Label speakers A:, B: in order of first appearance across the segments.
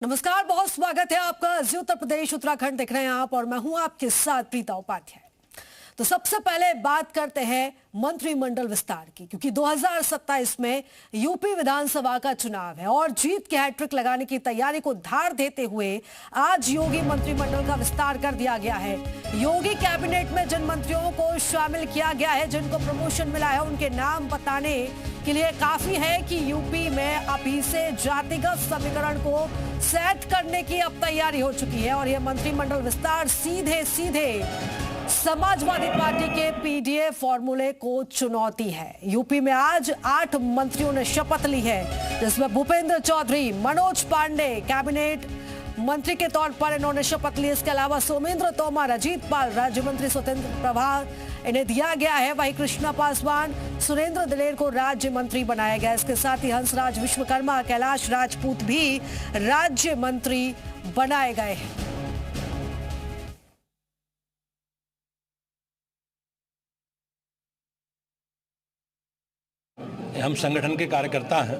A: नमस्कार, बहुत स्वागत है आपका। जी उत्तर प्रदेश उत्तराखंड देख रहे हैं आप और मैं हूं आपके साथ प्रीता उपाध्याय। तो सबसे पहले बात करते हैं मंत्रिमंडल विस्तार की, क्योंकि 2027 में यूपी विधानसभा का चुनाव है और जीत के हैट्रिक लगाने की तैयारी को धार देते हुए आज योगी मंत्रिमंडल का विस्तार कर दिया गया है। योगी कैबिनेट में जिन मंत्रियों को शामिल किया गया है, जिनको प्रमोशन मिला है, उनके नाम बताने के लिए काफी है कि यूपी में अभी से जातिगत समीकरण को सेट करने की अब तैयारी हो चुकी है और यह मंत्रिमंडल विस्तार सीधे सीधे समाजवादी पार्टी के पीडीए फॉर्मूले को चुनौती है। यूपी में आज 8 मंत्रियों ने शपथ ली है, जिसमें भूपेंद्र चौधरी, मनोज पांडे कैबिनेट मंत्री के तौर पर इन्होंने शपथ ली। इसके अलावा सोमेंद्र तोमर, अजीत पाल, राज्य मंत्री स्वतंत्र प्रभार इन्हें दिया गया है। वहीं कृष्णा पासवान, सुरेंद्र दिलेर को राज्य मंत्री बनाया गया। इसके साथ ही हंसराज विश्वकर्मा, कैलाश राजपूत भी राज्य मंत्री बनाए गए हैं।
B: हम संगठन के कार्यकर्ता हैं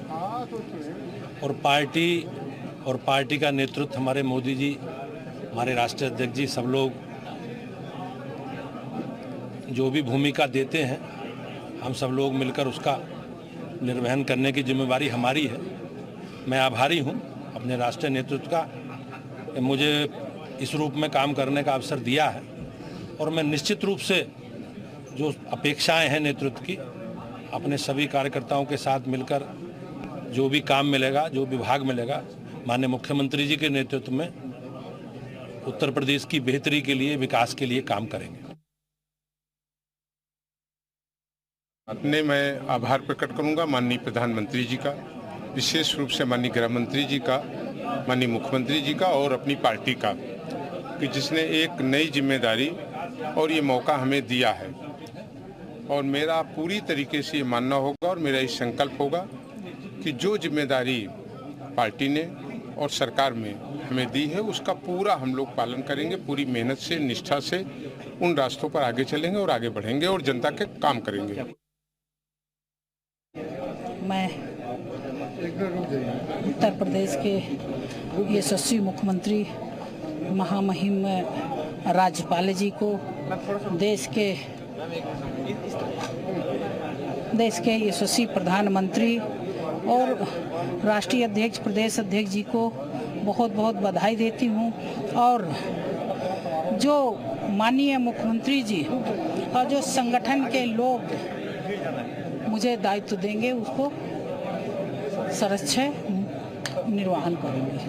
B: और पार्टी का नेतृत्व हमारे मोदी जी, हमारे राष्ट्रीय अध्यक्ष जी, सब लोग जो भी भूमिका देते हैं हम सब लोग मिलकर उसका निर्वहन करने की जिम्मेवारी हमारी है। मैं आभारी हूं अपने राष्ट्रीय नेतृत्व का, मुझे इस रूप में काम करने का अवसर दिया है और मैं निश्चित रूप से जो अपेक्षाएं हैं नेतृत्व की, अपने सभी कार्यकर्ताओं के साथ मिलकर जो भी काम मिलेगा, जो विभाग मिलेगा, माननीय मुख्यमंत्री जी के नेतृत्व में उत्तर प्रदेश की बेहतरी के लिए, विकास के लिए काम करेंगे।
C: अपने मैं आभार प्रकट करूंगा माननीय प्रधानमंत्री जी का, विशेष रूप से माननीय गृह मंत्री जी का, माननीय मुख्यमंत्री जी का और अपनी पार्टी का, कि जिसने एक नई जिम्मेदारी और ये मौका हमें दिया है। और मेरा पूरी तरीके से ये मानना होगा और मेरा ये संकल्प होगा कि जो जिम्मेदारी पार्टी ने और सरकार में हमें दी है उसका पूरा हम लोग पालन करेंगे। पूरी मेहनत से, निष्ठा से उन रास्तों पर आगे चलेंगे और आगे बढ़ेंगे और जनता के काम करेंगे।
D: मैं उत्तर प्रदेश के यशस्वी मुख्यमंत्री महामहिम राज्यपाल जी को, देश के यशस्वी प्रधानमंत्री और राष्ट्रीय अध्यक्ष, प्रदेश अध्यक्ष जी को बहुत बहुत बधाई देती हूँ। और जो माननीय मुख्यमंत्री जी और जो संगठन के लोग मुझे दायित्व देंगे उसको सरच्छे निर्वहन करेंगे।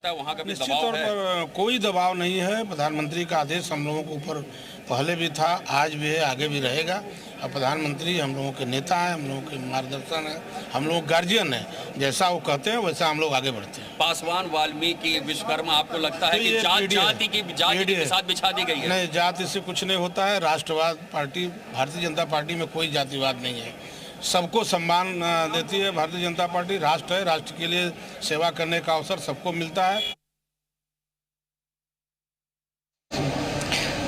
E: निश्चित तौर पर कोई दबाव नहीं है। प्रधानमंत्री का आदेश हम लोगों के ऊपर पहले भी था, आज भी है, आगे भी रहेगा। और प्रधानमंत्री हम लोगों के नेता हैं, हम लोगों के मार्गदर्शन है, हम लोग गार्जियन हैं। जैसा वो कहते हैं वैसा हम लोग आगे बढ़ते हैं।
F: पासवान, वाल्मीकि, विश्वकर्मा, आपको लगता है कि जाति के साथ बिछा दी गई है?
E: नहीं, जाति से कुछ नहीं होता है। राष्ट्रवाद पार्टी, भारतीय जनता पार्टी में कोई जातिवाद नहीं है। सबको सम्मान देती है भारतीय जनता पार्टी। राष्ट्र है, राष्ट्र के लिए सेवा करने का अवसर सबको मिलता है।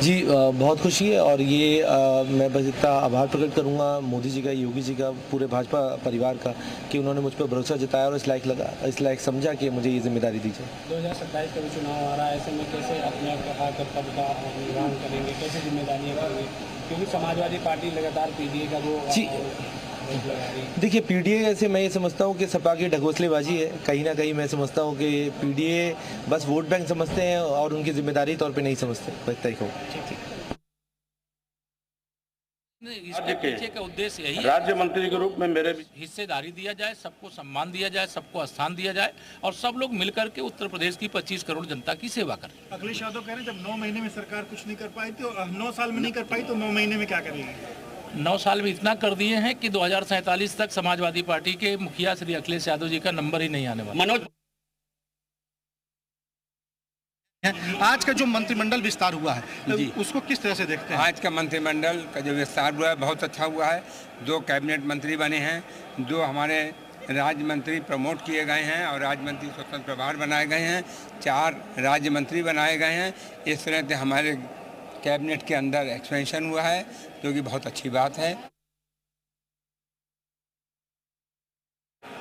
G: जी बहुत खुशी है और ये मैं बस इतना आभार प्रकट करूंगा मोदी जी का, योगी जी का, पूरे भाजपा परिवार का, कि उन्होंने मुझ पर भरोसा जताया और इस लायक समझा कि मुझे ये जिम्मेदारी दी जाए।
H: 2027 का भी चुनाव आ रहा है, ऐसे में कैसे अपने कर्तव्य का निर्वहन करेंगे, कैसे जिम्मेदारियाँ करेंगे, क्योंकि समाजवादी पार्टी लगातार पीडीए का वो
G: जी देखिए, पीडीए से मैं ये समझता हूँ कि सपा की ढकोसलेबाजी है। कहीं ना कहीं मैं समझता हूँ कि पीडीए बस वोट बैंक समझते हैं और उनकी जिम्मेदारी तौर पे नहीं समझते।
F: इसके पीछे का उद्देश्य यही है,
I: राज्य मंत्री के रूप में मेरे
F: हिस्सेदारी दिया जाए, सबको सम्मान दिया जाए, सबको स्थान दिया जाए और सब लोग मिलकर के उत्तर प्रदेश की 25 करोड़ जनता की सेवा करें।
J: अखिलेश यादव कह रहे हैं जब 9 महीने में सरकार कुछ नहीं कर पाई तो 9 साल में नहीं कर पाई तो 9 महीने में क्या करेंगे?
F: 9 साल में इतना कर दिए हैं कि 2047 तक समाजवादी पार्टी के मुखिया श्री अखिलेश यादव जी का नंबर ही नहीं आने वाला।
H: मनोज, आज का जो मंत्रिमंडल विस्तार हुआ है उसको किस तरह से देखते हैं?
I: आज का मंत्रिमंडल का जो विस्तार हुआ है बहुत अच्छा हुआ है। 2 कैबिनेट मंत्री बने हैं, 2 हमारे राज्य मंत्री प्रमोट किए गए हैं और राज्य मंत्री स्वतंत्र प्रभार बनाए गए हैं, 4 राज्य मंत्री बनाए गए हैं। इस तरह से हमारे कैबिनेट के अंदर एक्सपेंशन हुआ है, जो कि बहुत अच्छी बात है।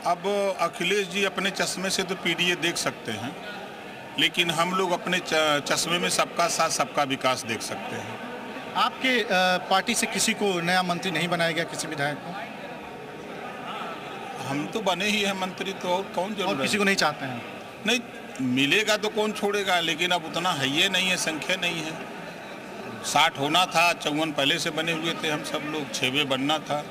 K: अब अखिलेश जी अपने चश्मे से तो पीडीए देख सकते हैं, लेकिन हम लोग अपने चश्मे में सबका साथ सबका विकास देख सकते हैं।
J: आपके पार्टी से किसी को नया मंत्री नहीं बनाया गया, किसी विधायक को?
K: हम तो बने ही हैं मंत्री, तो और कौन जरूर
J: और किसी को नहीं चाहते हैं?
K: नहीं मिलेगा तो कौन छोड़ेगा, लेकिन अब उतना है ये नहीं है, संख्या नहीं है। 60 होना था, 54 पहले से बने हुए थे हम सब लोग, 6 बनना था।